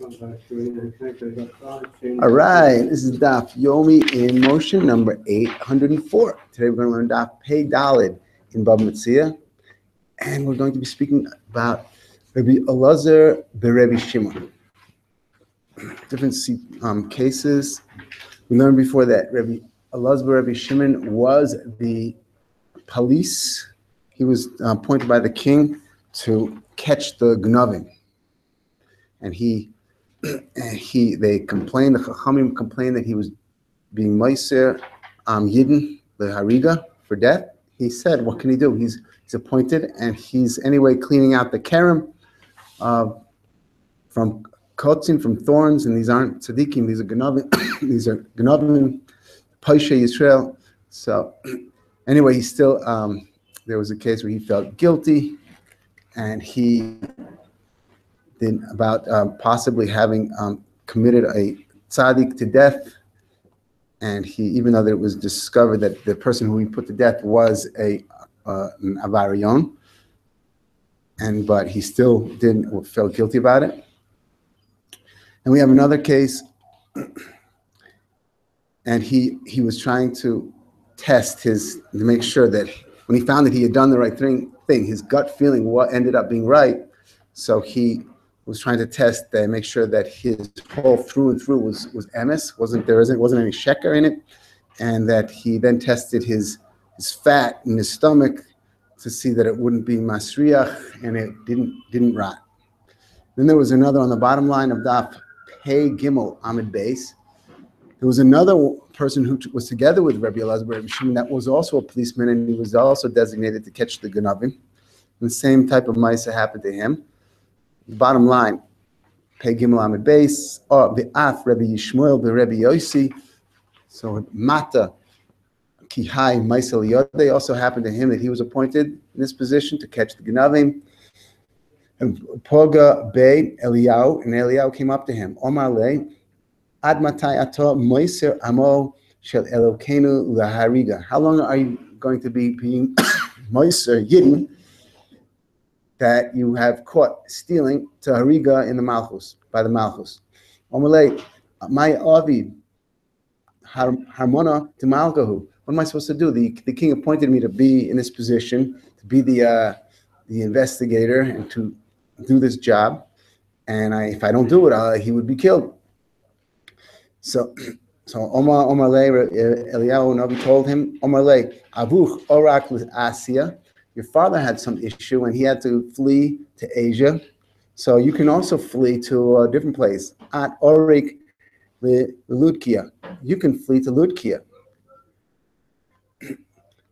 All right, this is Daf Yomi in motion number 804. Today we're going to learn Daf Pei Dalid in Metzia, and we're going to be speaking about Rebbe Elazar Rebbe Shimon. Different cases. We learned before that Rebbe Elazar Rebbe Shimon was the police. He was appointed by the king to catch the Gnavim, and they complained. The Chachamim complained that he was being Meiser Yidden the Hariga for death. He said, "What can he do? He's appointed, and he's anyway cleaning out the Kerem from kotzin, from thorns, and these aren't tzaddikim. These are Gnavim. These are Gnavim, Paisha Yisrael." So anyway, he still there was a case where he felt guilty, and he did about possibly having committed a tzaddik to death, and he, even though it was discovered that the person who he put to death was an avarion, but he still felt guilty about it. And we have another case, and he was trying to test to make sure that when he found that he had done the right thing, his gut feeling ended up being right. So he was trying to test and make sure that his whole through and through was emes, wasn't any sheker in it, and that he then tested his fat in his stomach to see that it wouldn't be masriach and it didn't rot. Then there was another on the bottom line of Daf Pei Gimel Amid Beis. There was another person who was together with Rebbe Elazar Rebbe Shimon that was also a policeman, and he was also designated to catch the Gnavim. The same type of ma'isa happened to him. The bottom line, Pei Gimel Amid Beis, Be'af Rebbe Yishmael Rebbe Yossi. So Mata Kihai Maisel Yodei also happened to him that he was appointed in this position to catch the Gnavim. And Poga Beit Eliyahu, and Eliyahu came up to him. Omar Le, Ad Matai Ato Moiser Amo Shel Elokeinu Lahariga. How long are you going to be being Moiser Yidden that you have caught stealing to Hariga in the Malchus, by the Malchus? Omar Le, my Avid Harmona to Malkahu. What am I supposed to do? The king appointed me to be in this position, to be the investigator and to do this job, and if I don't do it, he would be killed. So Omar Le, Eliyahu Navi told him, Omar Le, Avuch Orak with Asia. Your father had some issue and he had to flee to Asia, so you can also flee to a different place. At Orik Ludkia, you can flee to Ludkia.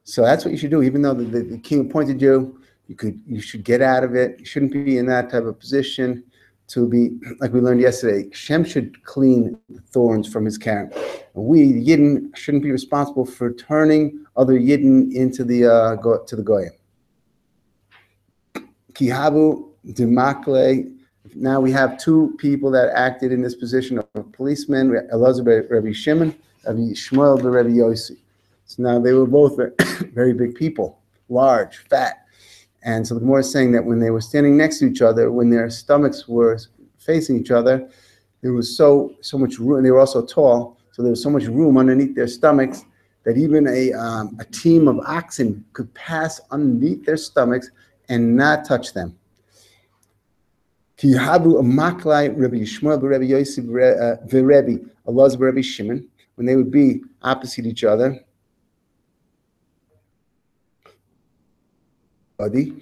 So that's what you should do. Even though the king appointed you, you should get out of it. You shouldn't be in that type of position to be, like we learned yesterday, Shem should clean the thorns from his Karen. We, the Yidden, shouldn't be responsible for turning other Yidden into to the Goyim. Kihabu Demakle. Now we have two people that acted in this position of policemen, Elazar Rebbe Shimon, Rebbe Shmuel Rebbe Yossi. So now they were both very big people, large, fat. And so the Gemara is saying that when they were standing next to each other, when their stomachs were facing each other, there was so much room, and they were also tall, so there was so much room underneath their stomachs that even a team of oxen could pass underneath their stomachs and not touch them. Kihabu Amaklai Rebbe Yishmael Rebbe Yossi Rebbe Elazar Rebbe Shimon, when they would be opposite each other. The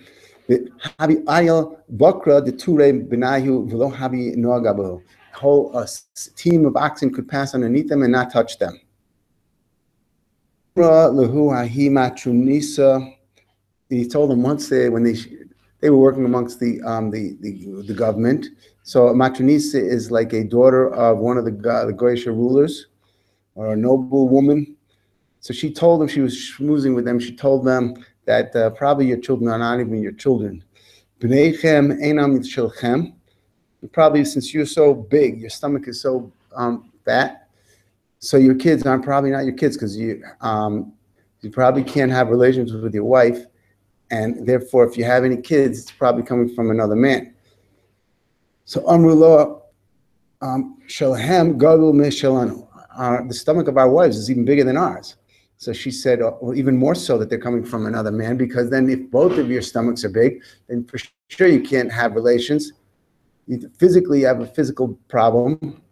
whole team of oxen could pass underneath them and not touch them. He told them once when they were working amongst the government. So Matronisa is like a daughter of one of the Goyish rulers, or a noble woman. So she told them, she was schmoozing with them, she told them that probably your children are not even your children. Probably since you're so big, your stomach is so fat, so your kids are probably not your kids, because you probably can't have relations with your wife, and therefore if you have any kids, it's probably coming from another man. So Amrullah, Shalhem gadol mishalanu. The stomach of our wives is even bigger than ours. So she said, well, even more so that they're coming from another man, because then if both of your stomachs are big, then for sure you can't have relations. Physically, you have a physical problem,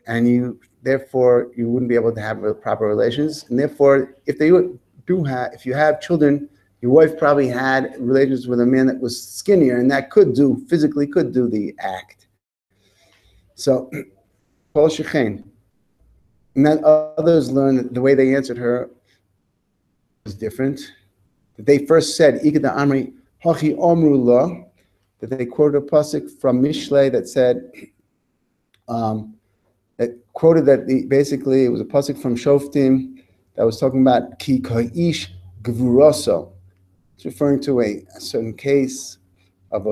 and therefore you wouldn't be able to have proper relations. And therefore, if you have children, your wife probably had relations with a man that was skinnier, and that physically could do the act. So, Paul Shechain. And then others learned that the way they answered her was different. That they first said, Ikeda Amri Hachi Omru La, that they quoted a pasuk from Mishlei that said, that quoted that basically it was a pasuk from Shoftim that was talking about Ki Ka'ish Gvuroso. It's referring to a certain case of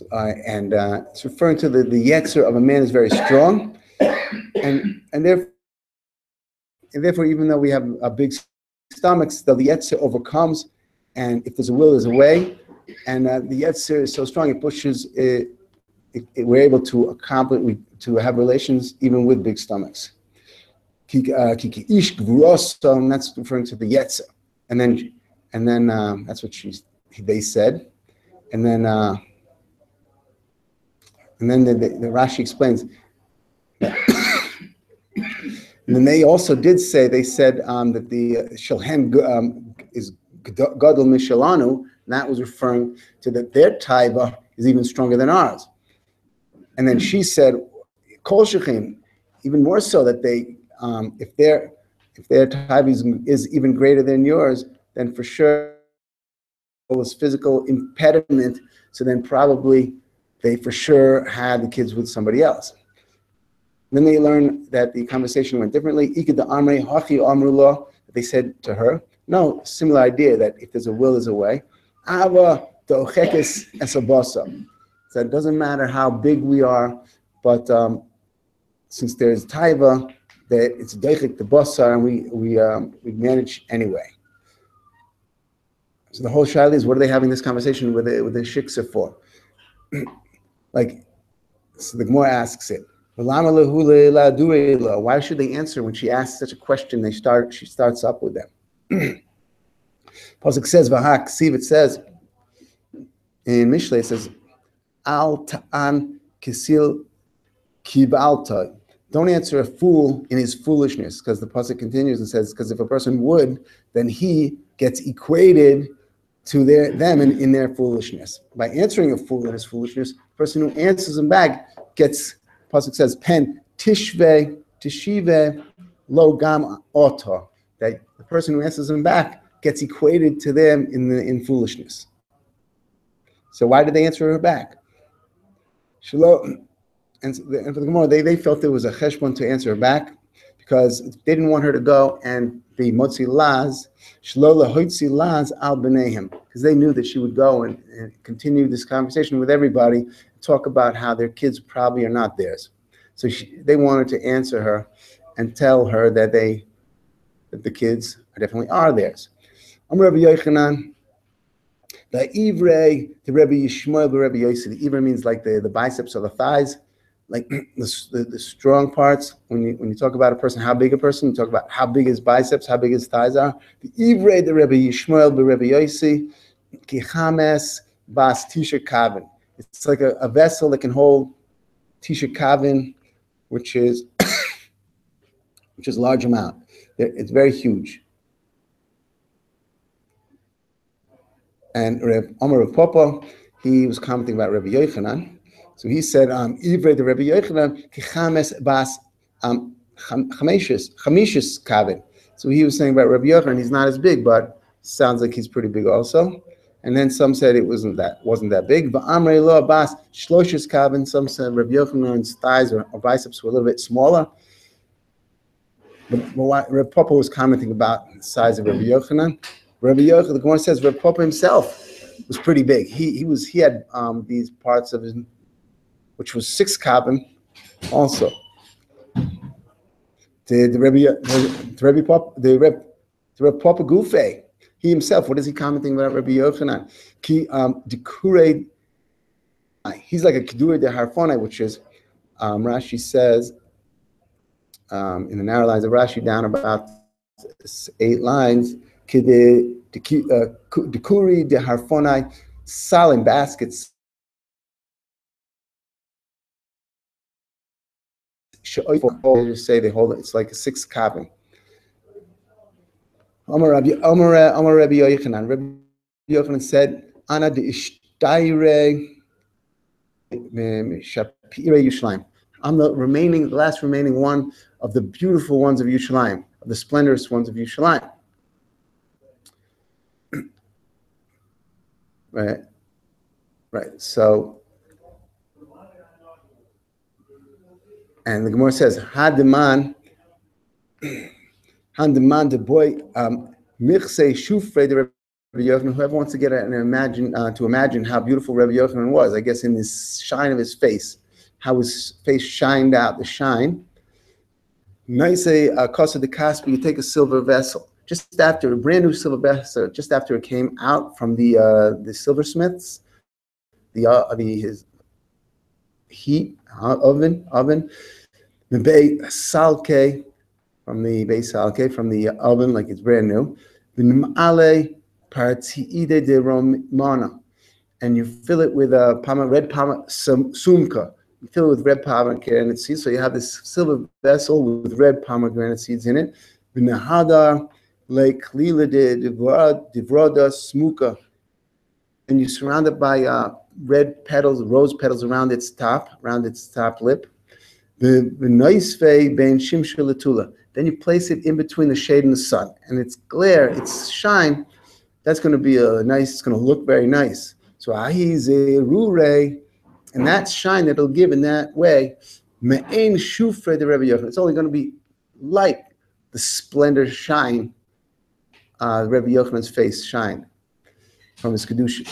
it's referring to the yetzer of a man is very strong, and therefore, even though we have a big stomach, still the yetzer overcomes, and if there's a will, there's a way, and the yetzer is so strong it pushes it. We're able to accomplish to have relations even with big stomachs. Kiki ish gvuroso, and that's referring to the yetzer, and then that's what they said, and then the Rashi explains. And then they also did say, they said that the Shalhem is Gadol Mishalanu, and that was referring to that their taiva is even stronger than ours. And then she said, Kol Shechim, even more so that they, if their taiva is even greater than yours, then for sure it was physical impediment, so then probably they for sure had the kids with somebody else. Then they learned that the conversation went differently. They said to her, no, similar idea that if there's a will, there's a way. So it doesn't matter how big we are, but since there's taiva, that it's deichik the basar, and we manage anyway. So the whole shaila is, what are they having this conversation with the shiksa for? So the Gemara asks it. Why should they answer when she asks such a question? She starts up with them. Pasuk says, "V'hak siv." It says in Mishlei, it says, "Al ta'an kisil kibalta." Don't answer a fool in his foolishness, because the pasuk continues and says, "Because if a person would, then he gets equated to them in their foolishness. By answering a fool in his foolishness, the person who answers him back gets." Pasuk says, "Pen tishve lo gam oto," that the person who answers them back gets equated to them in foolishness. So why did they answer her back? And for the Gemara, they felt there was a cheshbon to answer her back, because they didn't want her to go and be motzi laz, shlola hoitzi laz al b'neihem, because they knew that she would go and continue this conversation with everybody, talk about how their kids probably are not theirs. So they wanted to answer her and tell her that the kids definitely are theirs. Rebbe Yochanan, the Ivrei, the Rebbe Yishmael, the Rebbe Yossi. The Ivrei means like the biceps or the thighs, like the strong parts. When you talk about a person, how big a person, you talk about how big his biceps, how big his thighs are. The Ivrei, the Rebbe Yishmael, the Rebbe Yossi, Kichames bas tisha kavin. It's like a vessel that can hold tisha kavin, which is a large amount. It's very huge. And Rav Papa, he was commenting about Rebbe Yochanan. So he said, Ivrei the Rebbe Yochanan, kichames bas chamishis kavin. So he was saying about Rebbe Yochanan, he's not as big, but sounds like he's pretty big also. And then some said it wasn't that big. But Amrei lo bas shloshis kavin. Some said Rebbe Yochanan's thighs or biceps were a little bit smaller. But Rebbe Papa was commenting about the size of Rebbe Yochanan. Rebbe Yochanan, the Gemara says, Rebbe Papa himself was pretty big. He had these parts of his, which was 6 kavim, also. The Rebbe Papa Gufe, he himself, what is he commenting about Rebbe Yochanan? he's like a kedura de harfonai, which is Rashi says in the narrow lines of Rashi down about 8 lines. Kide dekuri de harfonai, salim baskets. They just say they hold it. It's like a 6 cabin. Amar Rabbi Yochanan. Rabbi Yochanan said, "Ana de ishtaire shapire Yerushalayim. I'm the last remaining one of the beautiful ones of Yerushalayim, of the splendorous ones of Yerushalayim." Right. So, and the Gemara says, "Hadaman the boy michse shufre the Rebbe Yochanan." Whoever wants to get and imagine how beautiful Rebbe Yochanan was, I guess in this shine of his face, how his face shined out, the shine. Nice kosa de kaspi. You take a silver vessel, just after a brand new silver vessel, just after it came out from the silversmiths, his heat oven, mebei salke, from the base salke, from the oven, like it's brand new. V'nimale partiide de romana, and you fill it with red sumka. You fill it with red pomegranate seeds. So you have this silver vessel with red pomegranate seeds in it. V'nahada le'klila de divroda smuka, and you surround it by red petals, rose petals around its top lip. V'noisvei ben shimsha letula. Then you place it in between the shade and the sun, and its glare, its shine, that's going to be it's going to look very nice. So ahizerure, and that shine that it'll give in that way, me'ein shufre the Rebbe Yochanan. It's only going to be like the splendor shine, Rebbe Yochanan's face shine from his kedusha.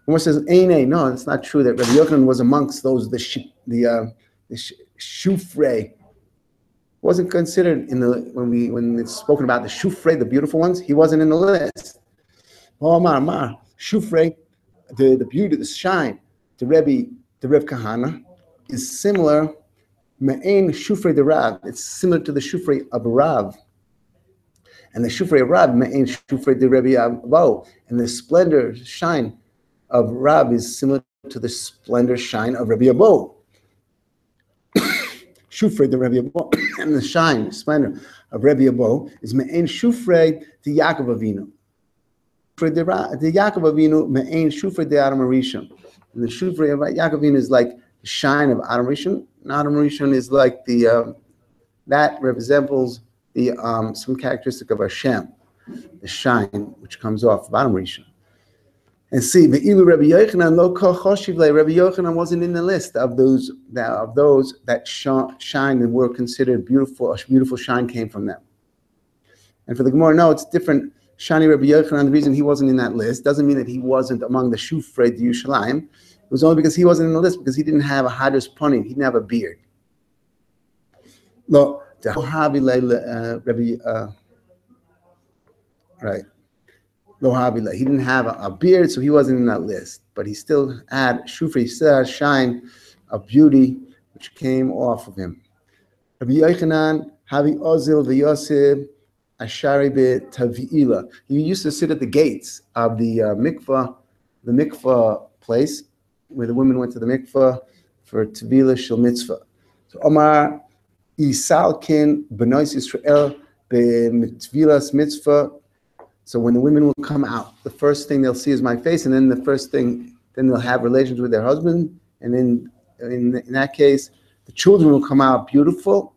One says, no, it's not true that Rebbe Yochanan was amongst those the shufre. Wasn't considered in the when it's spoken about the shufre, the beautiful ones. He wasn't in the list. Oh, Mar shufre, the beauty, the shine, the Rebbe Kahana is similar. Me'ein shufre de Rav. It's similar to the shufre of Rav, and the shufre of Rav me'ein shufre de Rebbe Abo, and the splendor shine of Rav is similar to the splendor shine of Rebbe Abo. Shufre the Rebbe Abo, and the shine, splendor of Rebbe Abo is me'ein shufre de Yaakov Avinu. For the Yaakov Avinu me'ein shufre de Adam Rishon. And the shufre of Yaakov Avinu is like the shine of Adam Rishon. And Adam Rishon is like that resembles the some characteristic of Hashem, the shine which comes off of Adam Rishon. And see, the Ilu Rebbe Yochanan lo kol choshiv le. Rebbe Yochanan wasn't in the list of those that shine and were considered beautiful. A beautiful shine came from them. And for the Gemara, no, it's different. Shani Rebbe Yochanan, the reason he wasn't in that list doesn't mean that he wasn't among the Shufrei Yerushalayim. It was only because he wasn't in the list because he didn't have a hadras panim. He didn't have a beard. Lo right. Lo havile. He didn't have a beard, so he wasn't in that list. But he still had Shufrei, he still had shine of beauty which came off of him. Rabbi Yochanan havi ozil v'yosef ashari b'tavi'ila. He used to sit at the gates of the mikvah place, where the women went to the mikvah for tevila shel mitzvah. So Omar isalkin b'nois Yisrael b'tvilas mitzvah. So when the women will come out, the first thing they'll see is my face, and then then they'll have relations with their husband, and then in that case, the children will come out beautiful,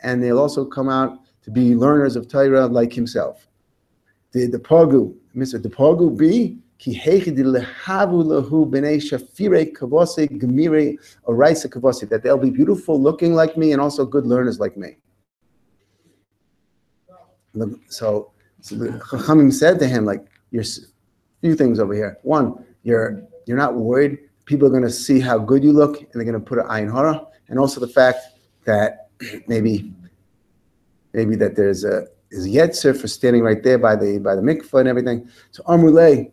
and they'll also come out to be learners of Torah like himself. The pogu, Mr. The pogu be ki heichid lehavu lahu b'nei shafire kavose gemire oraisa kavose, that they'll be beautiful looking like me and also good learners like me. So the Chachamim said to him, like, there's a few things over here. One, you're not worried people are going to see how good you look and they're going to put an ayin hara, and also the fact that maybe that there's a yetzer for standing right there by the mikvah and everything. So Amrulay,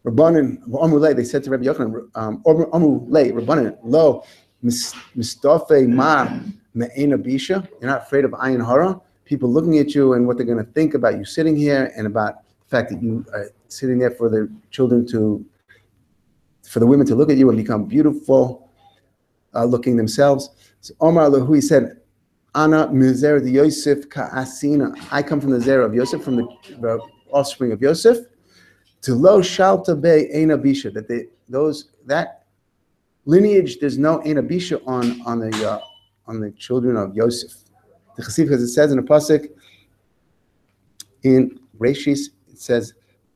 Rabbanan, Amrulay, they said to Rabbi Yochanan, Amrulay, Rabbanan, lo, mistafe ma me'ena bisha. You're not afraid of ayin hara? People looking at you and what they're going to think about you sitting here and about the fact that you are sitting there for the children for the women to look at you and become beautiful looking themselves. So Omar Lahu, he said, Ana mizer de Yosef ka'asina. I come from the zera of Yosef, from the offspring of Yosef. To lo shalta be ein abisha, that lineage, there's no ein abisha on the children of Yosef. The Chassid, because it says in the pasuk in Reshis, it says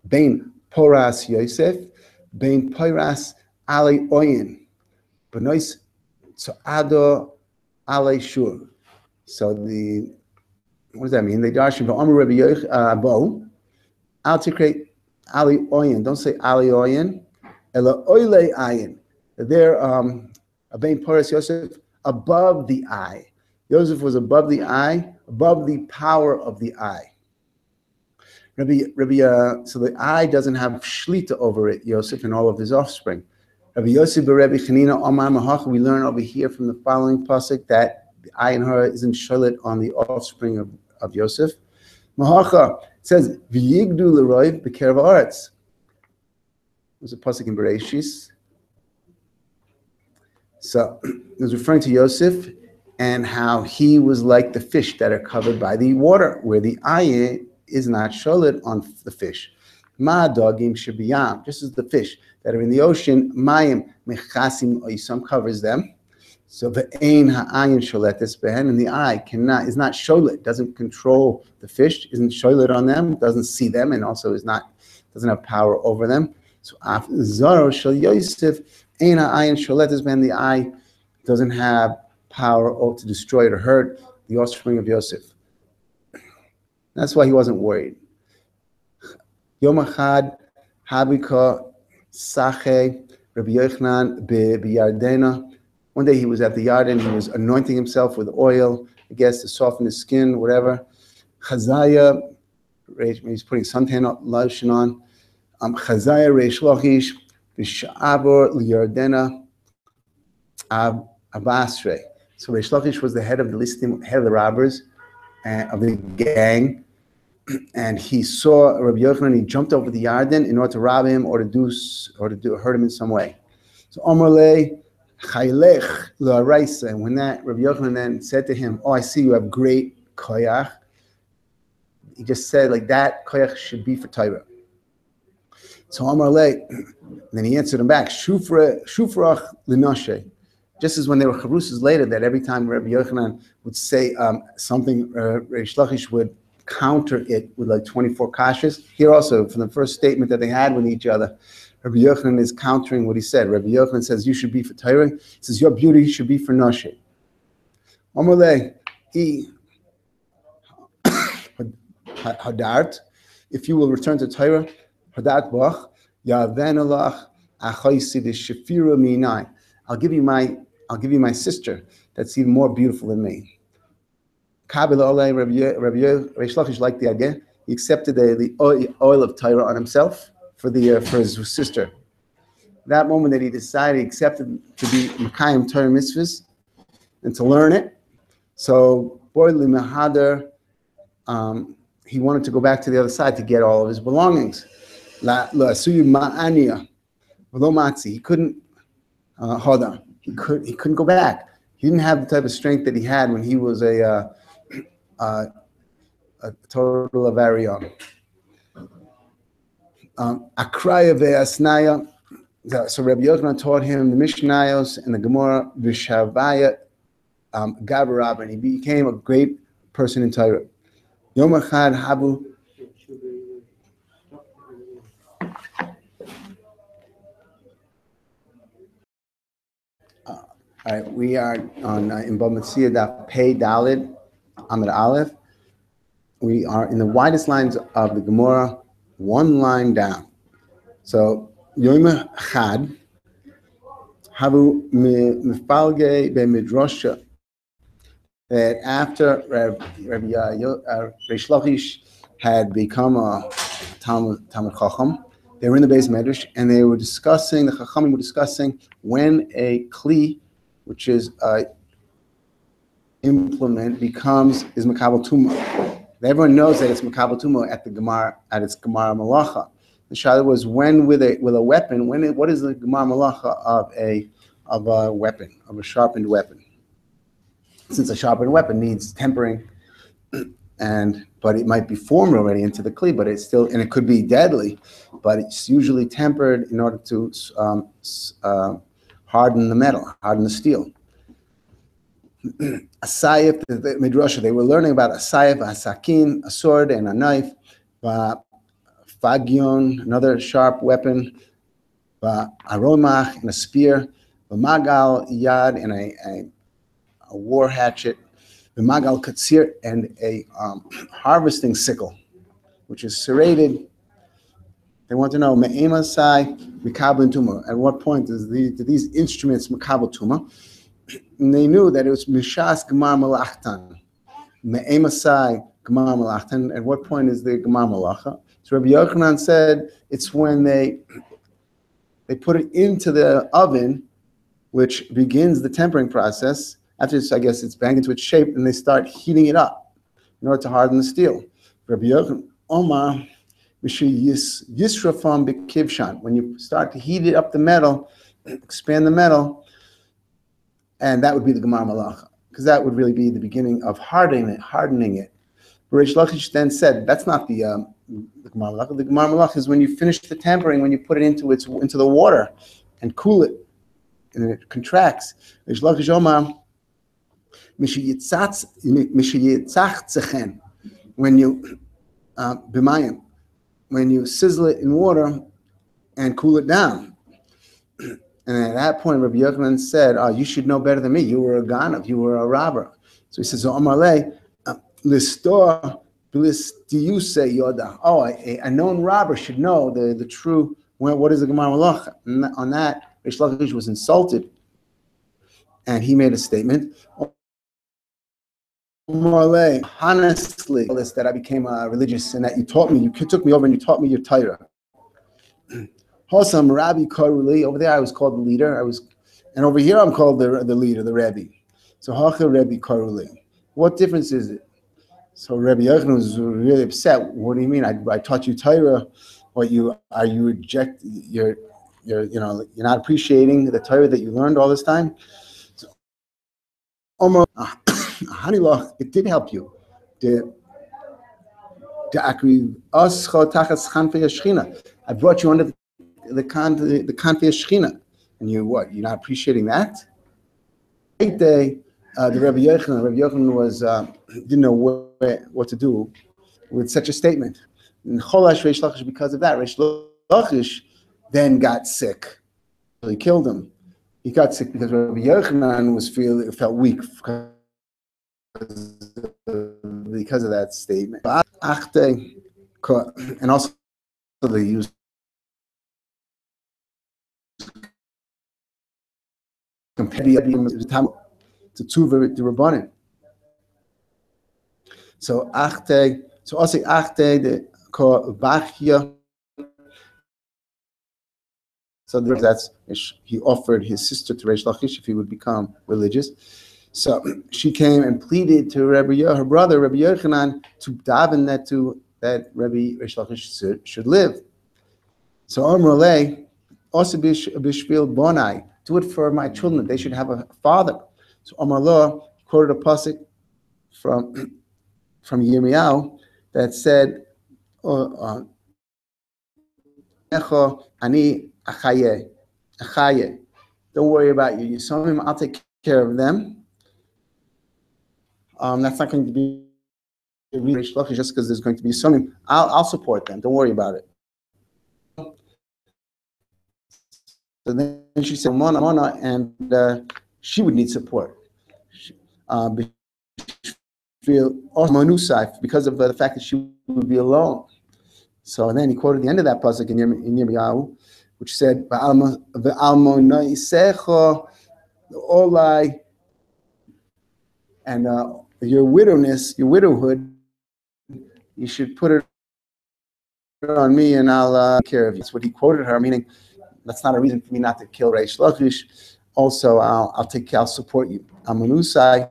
bein poras Yosef, bein poras ali oyin, benois tzado ali shur. So what does that mean? They darshan v'amar Rebbe Yochanan al tikrei Ali Oyen, don't say Ali Oyen, Ela Oile Ayin. They're Abein Poras Yosef, above the eye. Yosef was above the eye, above the power of the eye. So the eye doesn't have shlita over it, Yosef and all of his offspring. Rabbi Yosef Rebbe Chanina Omar Mahach, we learn over here from the following pasuk that the eye and her isn't shalit on the offspring of Yosef. Mahacha, it says, V'yigdu l'roiv b'kerev haaretz. There's a pasuk in Bereshis. So it was referring to Yosef and how he was like the fish that are covered by the water, where the eye is not sholit on the fish. Ma dogim shebiyam, just as the fish that are in the ocean, mayim mechasim oisam, covers them. So the ein ha'ayin sholetes behen, and the eye is not sholet, doesn't control the fish, isn't sholet on them, doesn't see them, and also doesn't have power over them. So zaro shel Yosef ein ha'ayin sholetes behen, the eye doesn't have power to destroy or hurt the offspring of Yosef. That's why he wasn't worried. Yom Echad habika sache Rabbi Yochanan b'Yardena. One day he was at the Yarden, he was anointing himself with oil, I guess, to soften his skin, whatever. Chazaya, he's putting suntan lotion on. Chazaya Reish Lachish, B'Sha'abor L'Yardena Abasre. So Reish Lachish was the head of the robbers, of the gang, and he saw Rabbi Yochanan, he jumped over the Yarden in order to rob him or to hurt him in some way. So Omerle, and when that Rabbi Yochanan then said to him, "Oh, I see you have great koyach," he just said like that koyach should be for Torah. So Amar Le, then he answered him back, "Shufrach l'noshe." Just as when there were charusas later, that every time Rabbi Yochanan would say something, Reish Lachish would counter it with like 24 kashas. Here also, from the first statement that they had with each other, Rabbi Yochanan is countering what he said. Rabbi Yochanan says, you should be for Torah. He says, your beauty should be for Noshe. Amalei, Hadart, if you will return to Torah, Hadart Bach, Yaven Alach, Achoisi de Shafira Minai. I'll give you my sister that's even more beautiful than me. Kabbalah Olay, Rabbi Reish Lachish liked the idea. He accepted the oil of Torah on himself for his sister. That moment that he decided, he accepted to be Mekayim Torah mitzvahs and to learn it. So, Boydli Mehader, he wanted to go back to the other side to get all of his belongings. He couldn't hold on. He couldn't go back. He didn't have the type of strength that he had when he was a total avarion. Akraya ve'asnaya. So Rabbi Yochanan taught him the Mishnayos and the Gemara v'shavaya gabarab, and he became a great person in Torah. Yom Echad habu. All right, we are on in Metzia Daf Pei Dalid Amid Aleph. We are in the widest lines of the Gemara, one line down. So Yom Echad havu mifalge be'midrasha, that after Reish Lachish had become a Talmud Chacham, They were in the base medrash, and they were discussing, the Chachamim were discussing when a kli, which is a implement, is makabel tumah. Everyone knows that it's makabel tumah at its gemara malacha. The shaila was when with a weapon. What is the gemara malacha of a weapon, of a sharpened weapon? Since a sharpened weapon needs tempering, but it might be formed already into the kli, but it's still, and it could be deadly, but it's usually tempered in order to harden the metal, harden the steel. A sayif, the midrasha, they were learning about a sayif, a sakin, a sword and a knife, fagion, another sharp weapon, a romach, and a spear, a magal yad, and a war hatchet, the magal katsir, and a harvesting sickle, which is serrated. They want to know me'ema sai mikabel tumah. At what point do these instruments makabel tumah? And they knew that it was mishas gemar malachtan, me'ema sai gemar malachtan. At what point is the gemar malacha? So Rabbi Yochanan said it's when they put it into the oven, which begins the tempering process. After I guess it's banged into its shape, and they start heating it up in order to harden the steel. Rabbi Yochanan, Omar, yisrafam b'kivshan. When you start to heat it up, the metal, expand the metal, and that would be the gemar malacha, because that would really be the beginning of hardening it. Reish Lakish then said that's not the gemar malacha. The gemar malacha is when you finish the tempering, when you put it into the water and cool it, and it contracts. Reish Lakish Omar, when you b'mayim, when you sizzle it in water and cool it down. And at that point, Rabbi Yochanan said, "Oh, you should know better than me. You were a ganav, you were a robber." So he says, "Omar le listor blistiuse yoda." Oh, a known robber should know the true. What is the gemar malacha? On that, Reish Lakish was insulted, and he made a statement. Honestly, that I became religious and that you took me over and you taught me your Torah. Hosam Rabbi Karuli, over there I was called the leader. And over here I'm called the leader, the Rebbe. So Hacha Rebbe Karuli. What difference is it? So Rabbi Yochanan was really upset. What do you mean? I taught you Torah, or you're not appreciating the Torah that you learned all this time? So Omar Hanilach, it did help you. I brought you under the kanfei shechina, and you're not appreciating that? The Rebbe Yochanan was didn't know what to do with such a statement. And Cholash Reish Lakish, because of that, Reish Lakish then got sick. So he killed him. He got sick because Rebbe Yochanan felt weak because of that statement. And also they used to tuva the rabbanim. So also the bachya. So that's he offered his sister to Reish Lakish if he would become religious. So she came and pleaded to her brother Rabbi Yochanan to daven that Rabbi Reish Lakish should live. So Amrulay also bishvil bonai, do it for my children. They should have a father. So Amrullah quoted a pasuk from Yirmiyahu that said, "Echo ani achaye, achaye." Don't worry about you. I'll take care of them. That's not going to be Reish Lakish just because there's going to be some. I'll support them. Don't worry about it. So then she said, Mona, and she would need support. Because of the fact that she would be alone. So then he quoted the end of that pasuk in Yirmiyahu, which said, and your widowhood, you should put it on me and I'll take care of you. That's what he quoted her, meaning that's not a reason for me not to kill Reish Lakish. Also, I'll support you. Amanusai,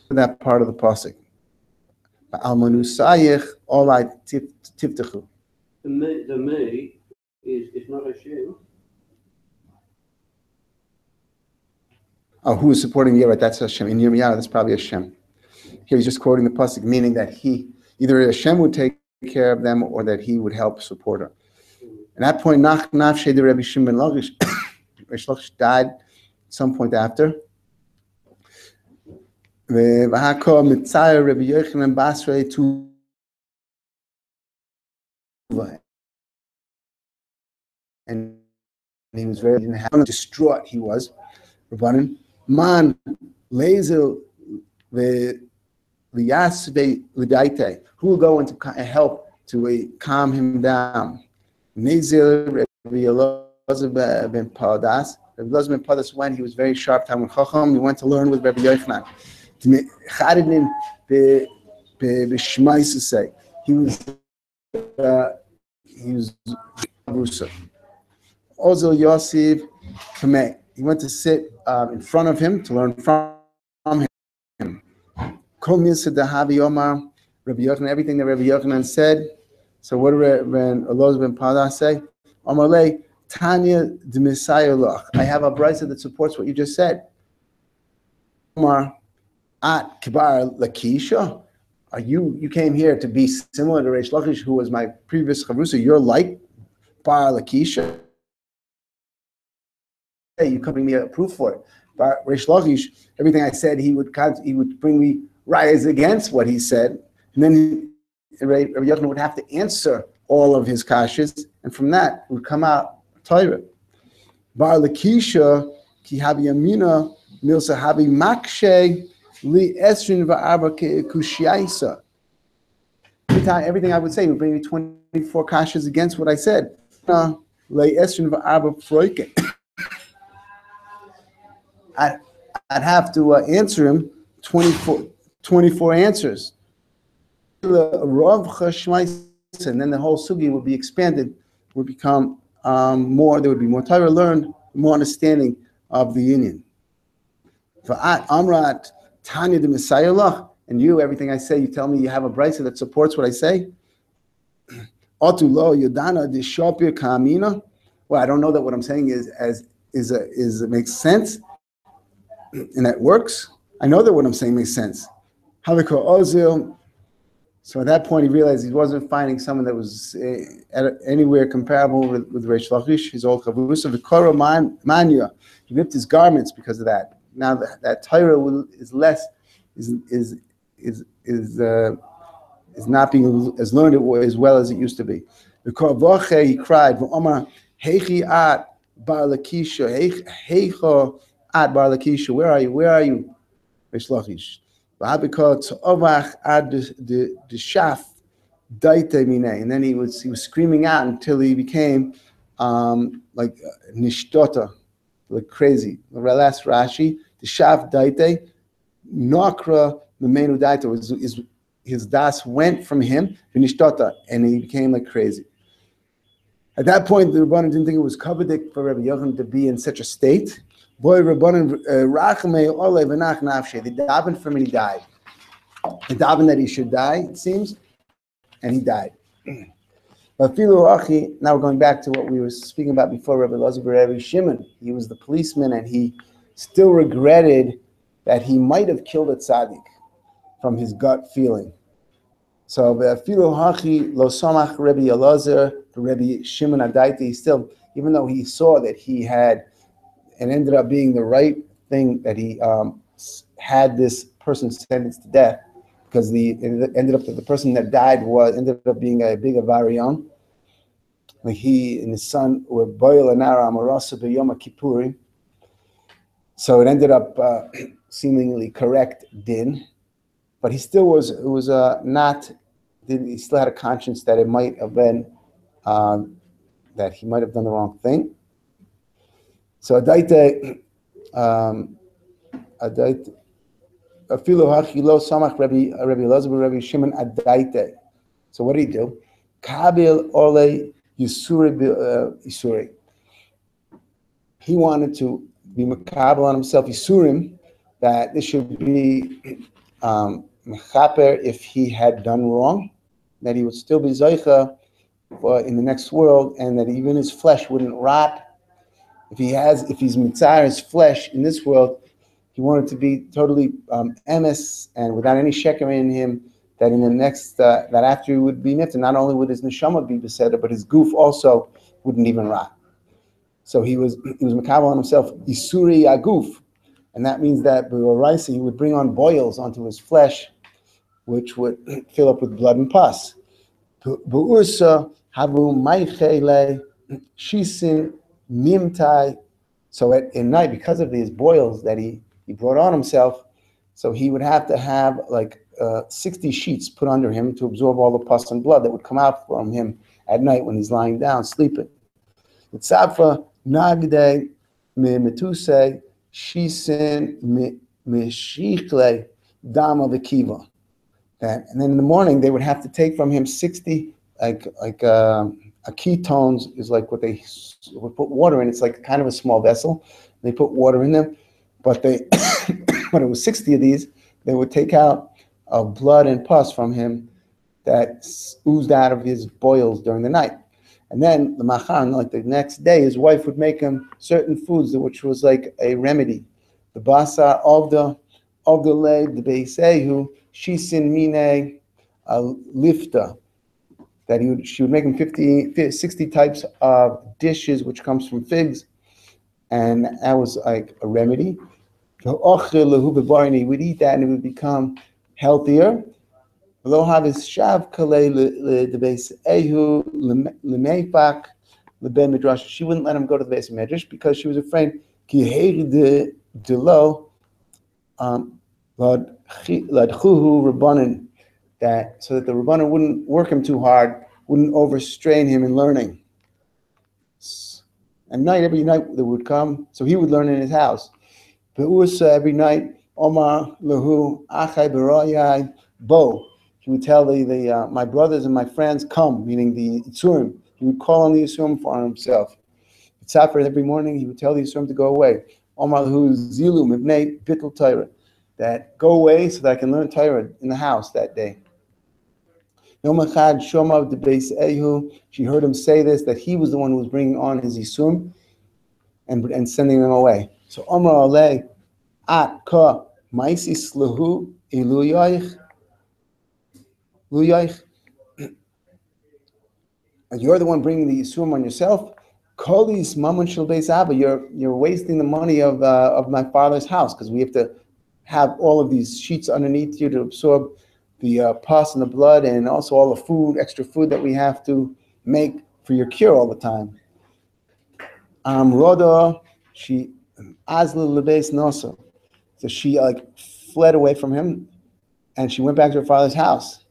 that part of the pasuk. Almanusayich, all I tiftechu. The me is not Hashem. Oh, who is supporting you? Right, that's Hashem. In Yirmiyahu, that's probably Hashem. Here he's just quoting the pasuk, meaning that either Hashem would take care of them or that he would help support her. At that point, Nafshe the Rebbe Shimon Lakish, Reish Lakish died at some point after. Metzia Rebbe Yochanan Basrei to and he was very distraught. He was Rabbanan man lezel the liyasve l'daite. Who will go into help to calm him down? Nezil Rebbe Elazar ben Padas. Rebbe Elazar ben Padas went. He was very sharp. Talmud Chacham. He went to learn with Rebbe Yochanan. Chadidin b'shmais say he was Rusa. Ozil Yosef Kameh. He went to sit in front of him to learn from him. Kol Milsa Dahavi Omar Rebbe Yochanan. Everything that Rebbe Yochanan said. So what did Elazar ben Padas say? Amalei Tanya de Messiah Loch. I have a brisa that supports what you just said. Omar at Kibar Lakisha. Are you came here to be similar to Reish Lakish, who was my previous chavrusa? You're like Bar Lakisha. Hey, you couldn't bring me a proof for it. Bar Reish Lakish, everything I said, he would bring me rayas against what he said, and then Rebbe Yochanan would have to answer all of his kashas, and from that would come out Torah. Bar Lakisha ki habi yamina milsa habi makshe li esrin va'arba kushiaisa. Everything I would say would bring me 24 kashas against what I said. Le esrin va'arba froike. I'd have to answer him 24 answers. And then the whole sugi would be expanded, would become more, there would be more Torah learned, more understanding of the union. Va'at amrat tanya de Messiah lach, and you, everything I say, you tell me you have a brisa that supports what I say. Otu lo yodana de shopir kamina. Well, I don't know that what I'm saying is it makes sense, and that works. I know that what I'm saying makes sense. Haviko ozil. So at that point, he realized he wasn't finding someone that was anywhere comparable with Reish Lakish, his old chavrusa. V'koro manya. He ripped his garments because of that. Now that Torah is not being as learned as well as it used to be. V'kor voche, he cried. V'omar heichi at bar Lakisha. Heicho at bar Lakisha. Where are you? Where are you, Reish Lakish? And then he was screaming out until he became like nishtota, like crazy. The last Rashi, the shaf daite, nakra memenu daite, his das went from him to nishtota, and he became like crazy. At that point, the Rabbanan didn't think it was coveted for Rebbe Yochanan to be in such a state. Boy, Rabbanan rachmei ole v'nach nafshe. They davened for him and he died. They davened that he should die, it seems, and he died. But filu achi. Now we're going back to what we were speaking about before. Rebbe Elazar Rebbe Shimon. He was the policeman, and he still regretted that he might have killed a tzaddik from his gut feeling. So filu hachi lo samach Rebbe Elazar Rebbe Shimon adaiti. Still, even though he saw that he had. And ended up being the right thing that he had this person sentenced to death, because it ended up that the person that died ended up being a big avarion. Like he and his son were boil and ara amarasa b'yom kippurim. So it ended up seemingly correct din, but he still was not. He still had a conscience that it might have been that he might have done the wrong thing. So adaite, afilu hachilo samach Rebbe Elazar Rebbe Shimon adaite. So what did he do? Kabil Ole Yisuri. He wanted to be makabel on himself Yisurim, that this should be mechaper if he had done wrong, that he would still be zoicha in the next world, and that even his flesh wouldn't rot. If he's mitzar his flesh in this world, he wanted to be totally emes and without any sheker in him. That in the next, that after he would be nifta, not only would his neshama be beseder, but his goof also wouldn't even rot. So he was makabel on himself isuri aguf, and that means that b'oraisa he would bring on boils onto his flesh, which would fill up with blood and pus. B'ursa havu maichele shisin mimtai. So at night, because of these boils that he brought on himself, so he would have to have like 60 sheets put under him to absorb all the pus and blood that would come out from him at night when he's lying down sleeping. Tzafra nagde me metuse shisin meshichle dama v'kiva. And then in the morning they would have to take from him 60 like a ketones is like what they would put water in. It's like kind of a small vessel. They put water in them, but they when it was 60 of these, they would take out blood and pus from him that oozed out of his boils during the night. And then the machan, like the next day, his wife would make him certain foods, which was like a remedy. The basar of the leib, the beisehu, shisin mine lifta. That she would make him 60 types of dishes, which comes from figs, and that was like a remedy. He would eat that, and it would become healthier. She wouldn't let him go to the base of medrash because she was afraid that so that the Rabbanan wouldn't work him too hard, wouldn't overstrain him in learning. And every night they would come, so he would learn in his house. Every night, Omar lahu achai barayai bo. He would tell my brothers and my friends, come, meaning the Yisurim. He would call on the Yisurim for himself. Every morning he would tell the Yisurim to go away. Omar lahu zilu mibnei bittul Torah, that go away so that I can learn Torah in the house that day. She heard him say this, that he was the one who was bringing on his Yisum and sending them away. So Omar alei at ka maisis lahu iluyayich. You're the one bringing the Yisum on yourself. Kolis mamun shel beis Abba. You're wasting the money of my father's house, because we have to have all of these sheets underneath you to absorb the pus and the blood, and also all the food, extra food that we have to make for your cure all the time. Roda, she azla lebeis nosa. So she fled away from him, and she went back to her father's house.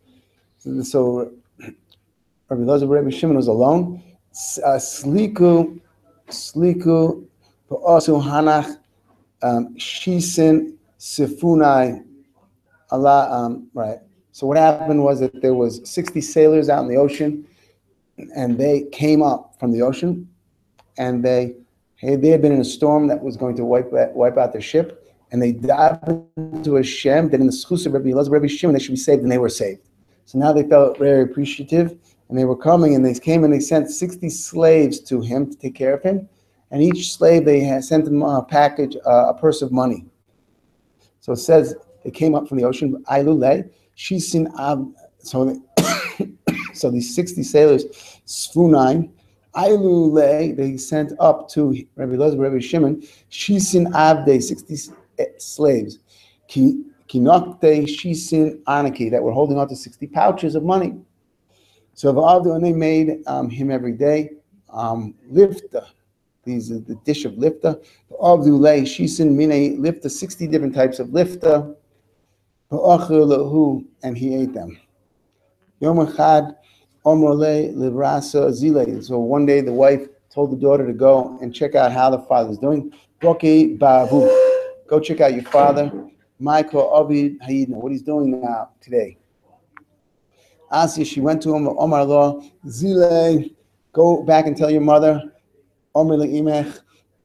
So Rabbi Elazar, Rebbe Shimon was alone. Sliku, also hanach, shisin sifunai. Allah, right. So what happened was that there was 60 sailors out in the ocean, and they came up from the ocean, and they had been in a storm that was going to wipe out their ship, and they dived into Hashem, that in the schus of Rebbe Elazar, Rebbe Shimon, they should be saved, and they were saved. So now they felt very appreciative, and they were coming, and they came and they sent 60 slaves to him to take care of him, and each slave they had sent him a package, a purse of money. So it says they came up from the ocean. Ailule, shisin ab. So these 60 sailors, Sfunai, Ailule, they sent up to Rebbe Elazar, Rebbe Shimon, shisin abde, 60 slaves, kinokte shisin anaki, that were holding on to 60 pouches of money. So and they made him every day lifta. These are the dish of lifta. Avdulay shisin mine lifta, 60 different types of lifta. And he ate them. Yom echad omrole livrasa zile. So one day the wife told the daughter to go and check out how the father's doing. Boki bavu. Go check out your father. Michael Abid Hayidna, what he's doing now today. Asya, she went to him, Omar Lo, Zile, go back and tell your mother, Omer Le'imech,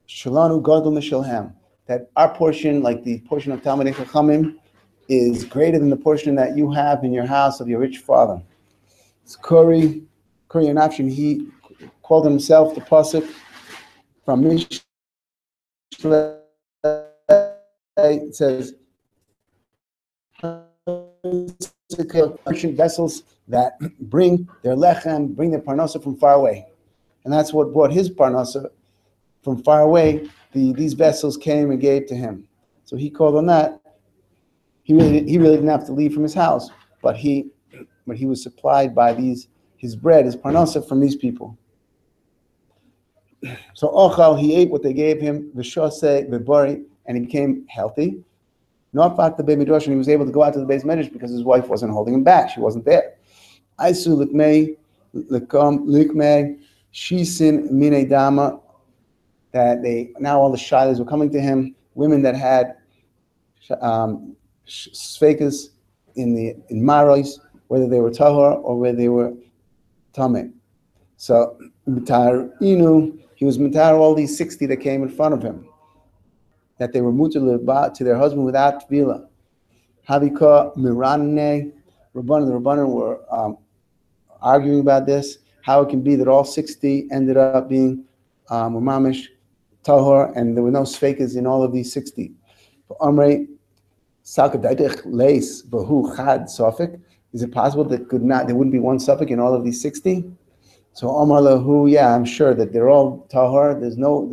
Shalanu Gadol Mishalhem, that our portion, like the portion of Talmidei Chachamim, is greater than the portion that you have in your house of your rich father. It's Kuri Yanafshin, he called himself the Pasuk from Mishlei. It says, vessels that bring their lechem, bring their parnasa from far away. And that's what brought his parnasa from far away. These vessels came and gave to him. So he called on that. He really didn't have to leave from his house, but he was supplied by his bread, his parnasa from these people. So Ochal, he ate what they gave him, v'shosei, v'bari, and he became healthy. Not back to the Beit Midrash, and he was able to go out to the Beis Medrash because his wife wasn't holding him back. She wasn't there. Aisu likmei, shisin minei dama, that now all the shilas were coming to him, women that had sfekas in maros, whether they were tahor or whether they were tameh. So mitar inu, he was mitar all these 60 that came in front of him, that they were mutar to their husband without tvila. Havika Miranne, the Rabbanan were arguing about this, how it can be that all 60 ended up being Mamish, Tahor, and there were no Sfekas in all of these 60. Amrei, Sakadaidich Leis, Bahu Chad Sofik. Is it possible that there wouldn't be one Suffolk in all of these 60? So Amar Lahu, yeah, I'm sure that they're all Tahor. There's no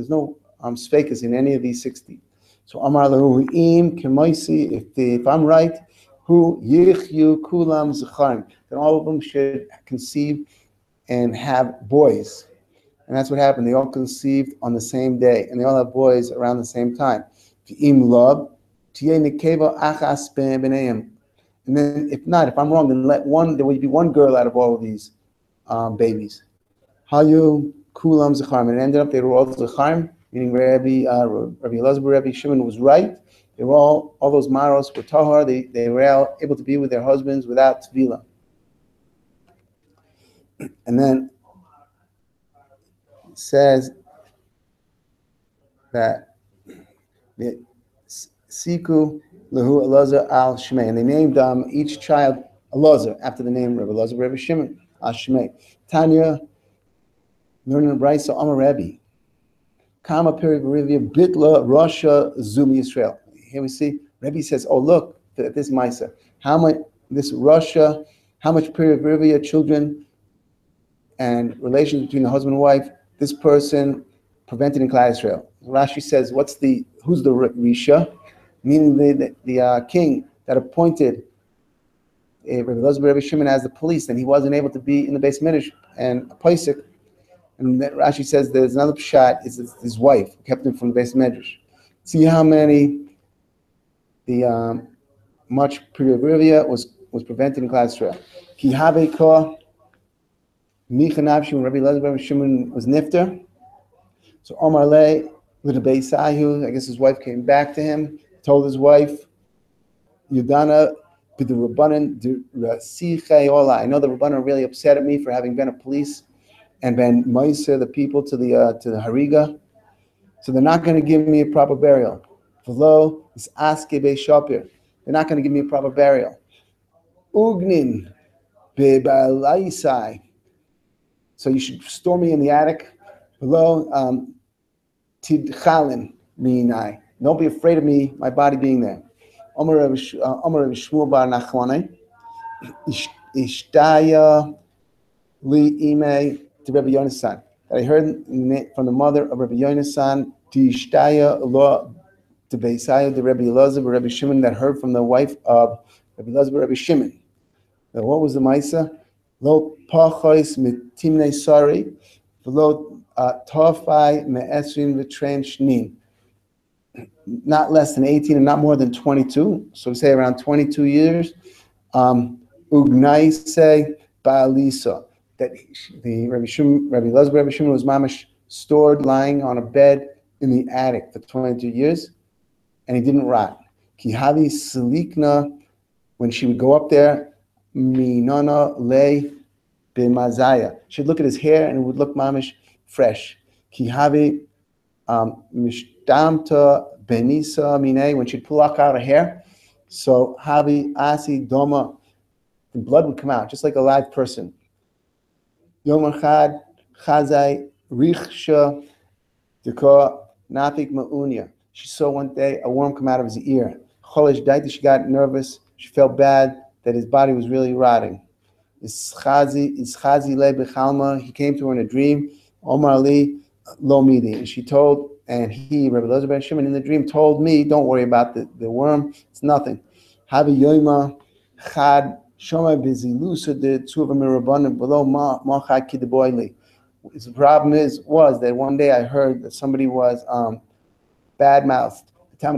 Sfekas in any of these 60. So Amar Lahu Im Kemoisi, if I'm right, who Yichyu Kulam Zacharim, then all of them should conceive and have boys. And that's what happened. They all conceived on the same day, and they all have boys around the same time. Im Lab, Tiye Nekeva Achas Beneim. And then if not, if I'm wrong, then there would be one girl out of all of these babies. Hayu Kulam Zacharim. And it ended up they were all Zacharim. Meaning Rabbi Elazar, Rabbi Shimon was right. They were all those maros were tahar. They were all able to be with their husbands without tvila. And then it says that the Siku Lahu Elazar al Shimei, and they named each child Elazar after the name Rabbi Elazar, Rabbi Shimon al Shimei. Tanya, learning Brisa Amar Rebbe. Kama Perivia Bitla Russia Zoom Israel. Here we see Rebbe says, "Oh look, this Misa. How much Perivia children and relations between the husband and wife? This person prevented in Klal Israel." Rashi says, "Who's the Risha?" Meaning the king that appointed Rebbe Shimon as the police, and he wasn't able to be in the Beis Midrash and Paisik. And Rashi says there's another pshat, is his wife, who kept him from the Beis Medrash. See how many much Perivia was prevented in Klal Israel. Ki Haveka Michanavshi, when Rabbi Elazar Rabbi Shimon was nifter. So Omar Le with the Beisahu, I guess his wife came back to him, told his wife, Yudana with the Rabbanan Ola. I know the Rabbanan are really upset at me for having been a police and been Meiser the people to the Hariga, so they're not going to give me a proper burial. V'lo is aske be'shapir. They're not going to give me a proper burial. Ugnin be'balaisai. So you should store me in the attic. V'lo tidchalin mi'inai. Don't be afraid of me, my body being there. Omer Reb Shmuel bar Nachmane. Ishtaya li ime to Rebbe Yonasan. That I heard from the mother of Rebbe Yonasan, Tishtaya lo to Beisaya, the Rebbe Elazar, Rebbe Shimon, that heard from the wife of Rebbe Elazar, Rebbe Shimon. Now, what was the Maisa? Lo pachos mitimnei sari, lo tofai me'esrin v'trein shnin. Not less than 18 and not more than 22. So we say around 22 years. Ugnaise ba'alisa. That the Rebbe Elazar, Rebbe Shimon was mamash stored lying on a bed in the attic for 22 years, and he didn't rot. Kihavi silikna, when she would go up there, minana le b'mazaya. She'd look at his hair and it would look mamish fresh. Kihavi mishtamta benisa mine, when she'd pluck out her hair. So havi asi doma, the blood would come out just like a live person. Yom echad chazai richsha deka nafik ma'unya. She saw one day a worm come out of his ear. Cholesh daita, she got nervous. She felt bad that his body was really rotting. Ischazi le bechalma. He came to her in a dream. Omar li lo midi. And she told, and he, Rebbe Elazar ben Shimon, in the dream told me, don't worry about the worm. It's nothing. Havi yoima chad shoma bizilusa de tzuva mirabanim below ma chad kidaboyli. The problem was that one day I heard that somebody was bad-mouthed. I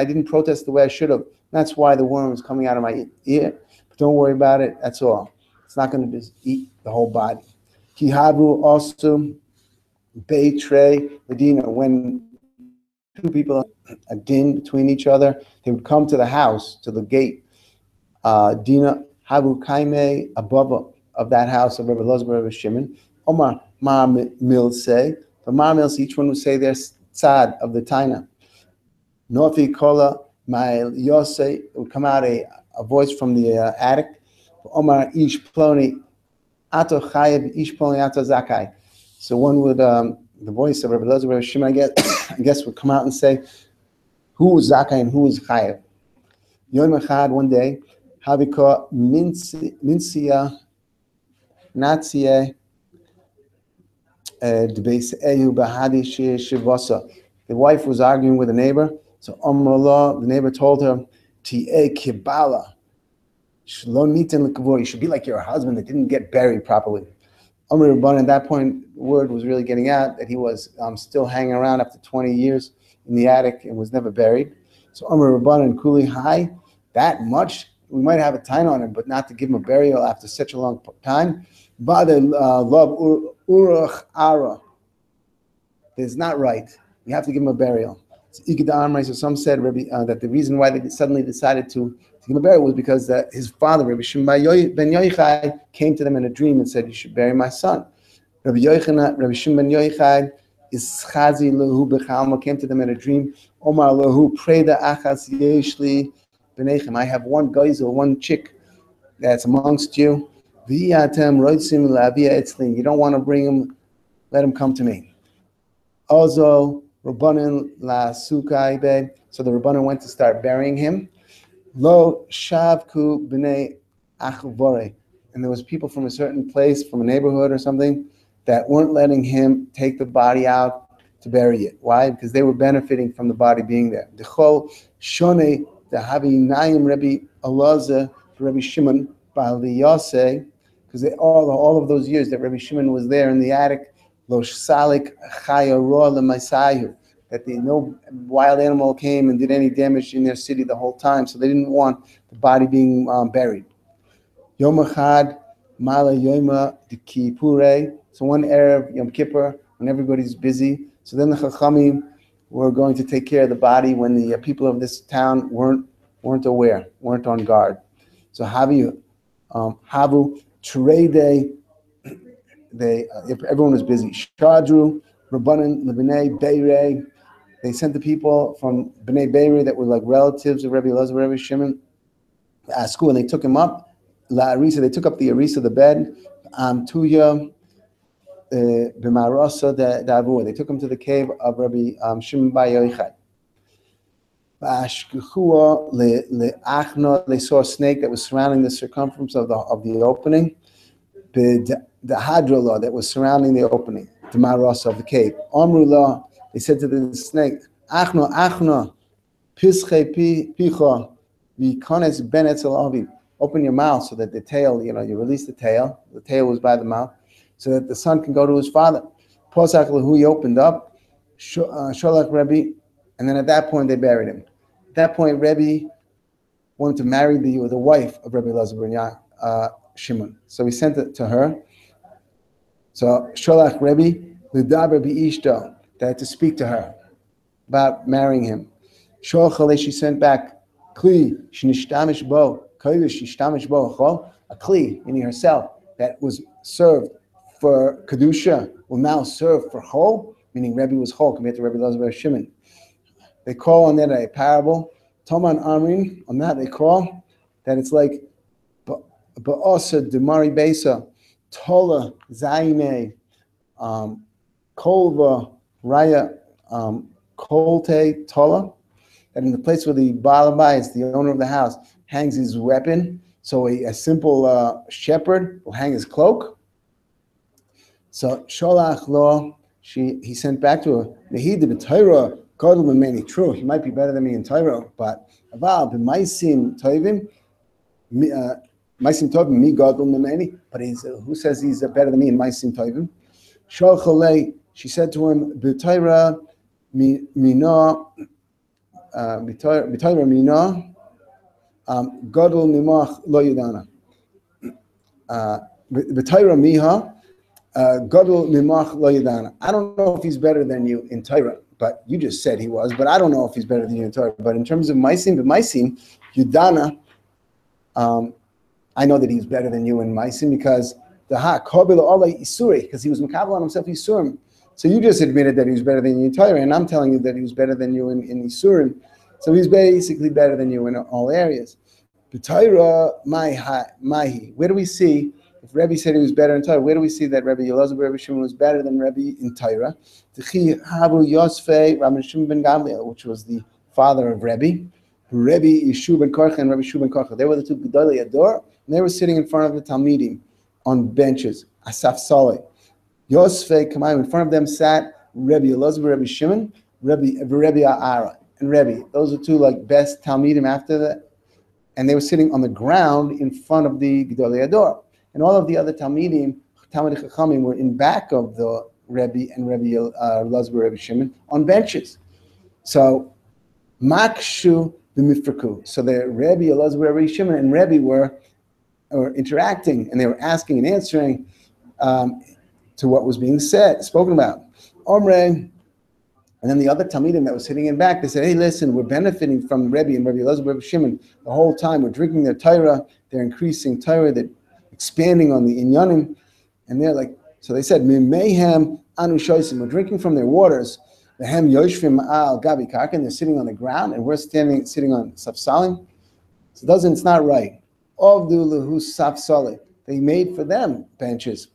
didn't protest the way I should have. That's why the worm was coming out of my ear. But don't worry about it. That's all. It's not going to just eat the whole body. Kihabu also betray Medina. When two people a din between each other, they would come to the house, to the gate. Dina habu kaime above of that house of Rebbe Elazar Rebbe Shimon. Omar ma mil say, but ma mil, each one would say their tzad of the taina. Nofi kola my yosei, would come out a voice from the attic. Omar ish ploni ato chayev ish ploni ato zakai. So one would the voice of Rebbe Elazar Rebbe Shimon, I guess would come out and say who was zakai and who was chayev. Yom echad, one day, havika Metzia natzie the wife was arguing with a neighbor. So the neighbor told her, you should be like your husband that didn't get buried properly. At that point, word was really getting out that he was still hanging around after 20 years in the attic and was never buried. So Amr Rabbanan Kuli Hai, that much? We might have a time on him, but not to give him a burial after such a long time. Love urach ara. It's not right. We have to give him a burial. So some said that the reason why they suddenly decided to give him a burial was because his father, Rebbe Shimon ben Yochai, came to them in a dream and said, "You should bury my son." Rebbe Shimon ben Yochai is chazi lehu bechalma, came to them in a dream. Omar lehu preda achas yeshli benechem. I have one geyser, one chick that's amongst you. You don't want to bring him, let him come to me. Also, Rabbanan la sukaibe. So the Rabbanan went to start burying him. Lo shavku b'nei achvore. And there was people from a certain place, from a neighborhood or something, that weren't letting him take the body out to bury it. Why? Because they were benefiting from the body being there. Dechol shone dehavi nayim Rebbe Elazar Rebbe Shimon ba'ali yaseh. Because all of those years that Rebbe Shimon was there in the attic, lo salik chaya roa lemaisayu, that no wild animal came and did any damage in their city the whole time, so they didn't want the body being buried. Yom echad mala yoma de kipure. So one Erev Yom Kippur, when everybody's busy, so then the Chachamim were going to take care of the body when the people of this town weren't aware, weren't on guard. So havu Trade, if everyone was busy. Shadru, Rabbanan, Lebnei, Beirei. They sent the people from Bnei Beirei that were like relatives of Rebbe Elazar, Rebbe Shimon, at school, and they took him up. La Arisa, they took up the Arisa, the bed. Tuya, B'marasa, the Avur. They took him to the cave of Rabbi Shimon Bar Yochai. They saw a snake that was surrounding the circumference of the opening. The hadralah that was surrounding the opening, the maras of the cave. Amrullah, they said to the snake, Achna, pische picha, v'kones ben etzel aviv. Open your mouth so that the tail, you release the tail. The tail was by the mouth, so that the son can go to his father. Posach lehu, he opened up. Sholach Rebbe, and then at that point they buried him. At that point, Rebbe wanted to marry the wife of Rebbe Elazar ben Shimon. So he sent it to her. So Sholach Rebbe, L'daber bi'ishto, they had to speak to her about marrying him. Sholach, she sent back, Kli, shnishtamesh bo, koilish shishtamish bo, a kli, meaning herself, that was served for kedusha will now serve for chol, meaning Rebbe was chol compared to Rebbe Elazar Rebbe Shimon. They call on that a parable. Toman Amrin, on that they call that it's like ba'asa demari besa, tola zaime, kolva raya, kolte tola. That in the place where the Baal Habayis, the owner of the house, hangs his weapon, so a simple shepherd will hang his cloak. So Sholach lo, he sent back to her, Nehid b'Torah, Godel b'meni. True, he might be better than me in Torah, but Aval b'maisim tovim, maisim tovim mi Godel b'meni. But who says he's better than me in maisim tovim? Shol cholei, she said to him, b'Torah mina, b'Torah mina, Godel mimach lo yudana. B'Torah miha. Gadol mimach lo yadana. I don't know if he's better than you in Torah, but you just said he was. But I don't know if he's better than you in Torah. But in terms of Maisim, Yudana, I know that he's better than you in Maisim because because he was makabel on himself Yisurim. So you just admitted that he was better than you in Torah, and I'm telling you that he was better than you in Yisurim. So he's basically better than you in all areas. B'Torah mahi. Where do we see? If Rebbe said he was better in Torah, where do we see that Rebbe Elazar Rebbe Shimon was better than Rebbe in Torah? Which was the father of Rebbe. Rebbe Yishu ben Korcha and Rebbe Yishu ben Korcha. They were the two Gedolei Ador, and they were sitting in front of the Talmidim on benches. Asaf Saleh. Yosfei Kamayim. In front of them sat Rebbe Elazar Rebbe Shimon, Rebbe Aaron, and Rebbe. Those are two like best Talmidim after that. And they were sitting on the ground in front of the Gedolei Ador. And all of the other Talmidim, Talmid Chachamim, were in back of the Rebbe and Rebbe Elazar Rebbe Shimon on benches. So, Makshu b'mifraku. So the Rebbe Elazar Rebbe Shimon and Rebbe were interacting, and they were asking and answering to what was being spoken about. Omre. And then the other Talmidim that was sitting in back, they said, hey, listen, we're benefiting from Rebbe and Rebbe Elazar Rebbe Shimon the whole time. We're drinking their Torah. They're increasing Torah. They're expanding on the inyanim, and they're like, so they said, "Mimehem anu shoysim." We're drinking from their waters. Vehem yoshvim al gabi karka, and they're sitting on the ground, and we're sitting on safsalim. So it's not right. Ovdu lehu safsalim. They made for them benches.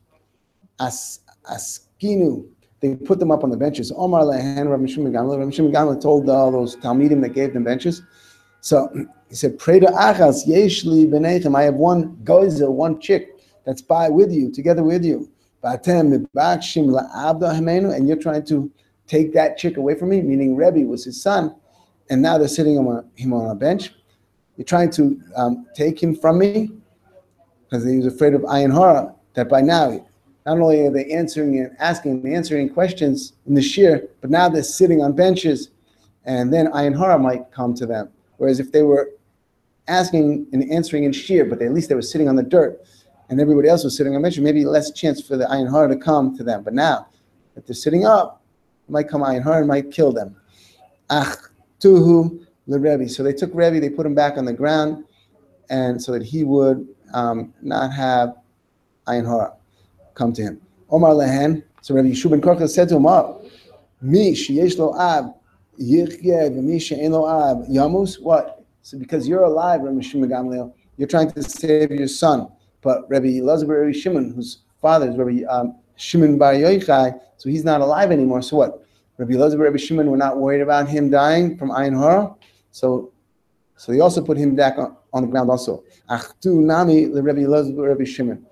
Askinu. They put them up on the benches. Omar lehen Rabbi Shimon Gamliel. Rabbi Shimon Gamliel told all those Talmidim that gave them benches. So he said, Pray to Achas, Yeshli Benechem. I have one gozer, one chick that's together with you. And you're trying to take that chick away from me, meaning Rebbe was his son, and now they're sitting him on a bench. You're trying to take him from me because he was afraid of Ayin Hara, that by now, not only are they answering questions in the shir, but now they're sitting on benches, and then Ayin Hara might come to them. Whereas if they were asking and answering in shir, but at least they were sitting on the dirt, and everybody else was sitting on bench, maybe less chance for the Ayin Hara to come to them. But now, if they're sitting up, it might come Ayin Hara and might kill them. Ach tuhu l'Rebbe. So they took Rebbe, they put him back on the ground, and so that he would not have Ayin Hara come to him. Omar lehen. So Rebbe Yishu ben Korcha said to him, Mi sheyesh lo ab yichye v'mi she'en lo ab yamus. What? So because you're alive, Rebbe Shimon Gamliel, you're trying to save your son. But Rebbe Elazar Rebbe Shimon, whose father is Rebbe Shimon Bar Yochai, so he's not alive anymore. So what? Rebbe Elazar Rebbe Shimon were not worried about him dying from Ayin Hara. So they also put him back on the ground also. Achtu nami Rebbe Elazar Rebbe Shimon.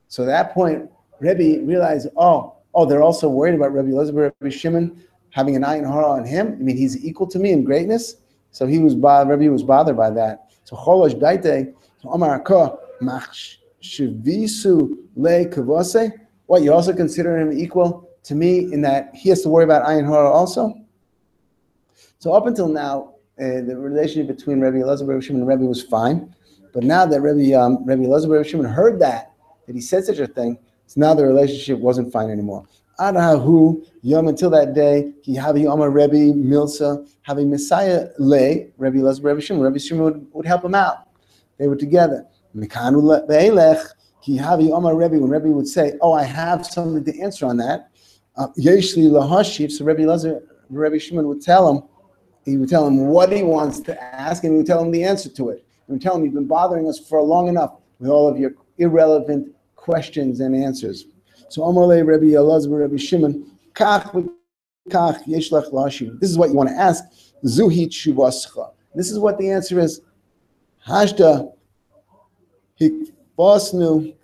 So at that point, Rebbe realized, they're also worried about Rebbe Elazar Rebbe Shimon having an Ayin Hara on him. I mean, he's equal to me in greatness. So Rebbe was bothered by that. So Cholosh Daite, so Omar Akah, Machshavisu Le Kavose. What, you also consider him equal to me in that he has to worry about Ayin Hara also? So up until now, the relationship between Rebbe Elazar Rebbe Shimon and Rebbe was fine. But now that Rebbe Elazar Rebbe Shimon heard that he said such a thing, so now the relationship wasn't fine anymore. Adahu yom, until that day, he havi Omar Rebbe Milsa having Messiah Le Rebbe Elazar Rebbe Shimon. Rebbe Shimon would help him out. They were together. Mikanu ve'elech ki havi omar Rebbe. When Rebbe would say, "Oh, I have something to answer on that," Yeshli lahashiv. So Rebbe Elazar, Rebbe Shimon would tell him. He would tell him what he wants to ask, and he would tell him the answer to it. He would tell him, "You've been bothering us for long enough with all of your irrelevant questions and answers." So Amalei Rebbe Elazar, Rebbe Shimon, kach v'kach yeshlach lahashiv. This is what you want to ask. Zuhi tshuvascha. This is what the answer is. Hashda hikvasnu.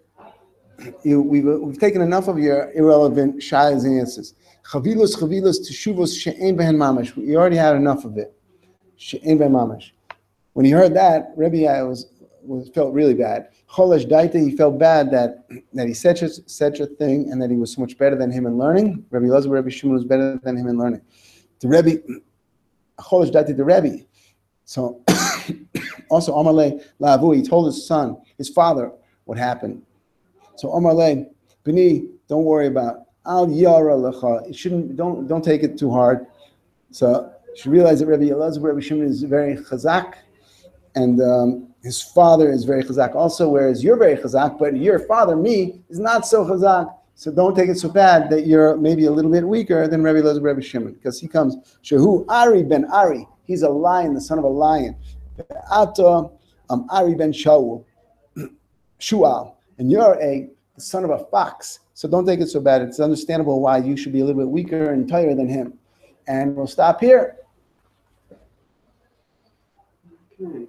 We've taken enough of your irrelevant shilas and answers. Chavilos teshuvos she'ein behen mamash. We already had enough of it. She'ein behen mamash. When he heard that, Rebbe felt really bad. Cholesh daita, he felt bad that he said such a thing and that he was so much better than him in learning. Rebbe Elazar, Rebbe Shimon was better than him in learning. The Rebbe, cholesh daita, the Rebbe. So also Amalei Lavu, he told his father, what happened. So Amalei, Bini, don't worry about Al Yara Lecha. Don't take it too hard. So you should realize that Rebbe Elazar, Rebbe Shimon is very chazak, and his father is very chazak also, whereas you're very chazak, but your father, me, is not so chazak. So don't take it so bad that you're maybe a little bit weaker than Rebbe Elazar, Rebbe Shimon, because he comes, Shehu Ari ben Ari, he's a lion, the son of a lion. Ata Ari ben Shaul, Shual, and you're the son of a fox. So don't take it so bad. It's understandable why you should be a little bit weaker and tighter than him. And we'll stop here. Okay.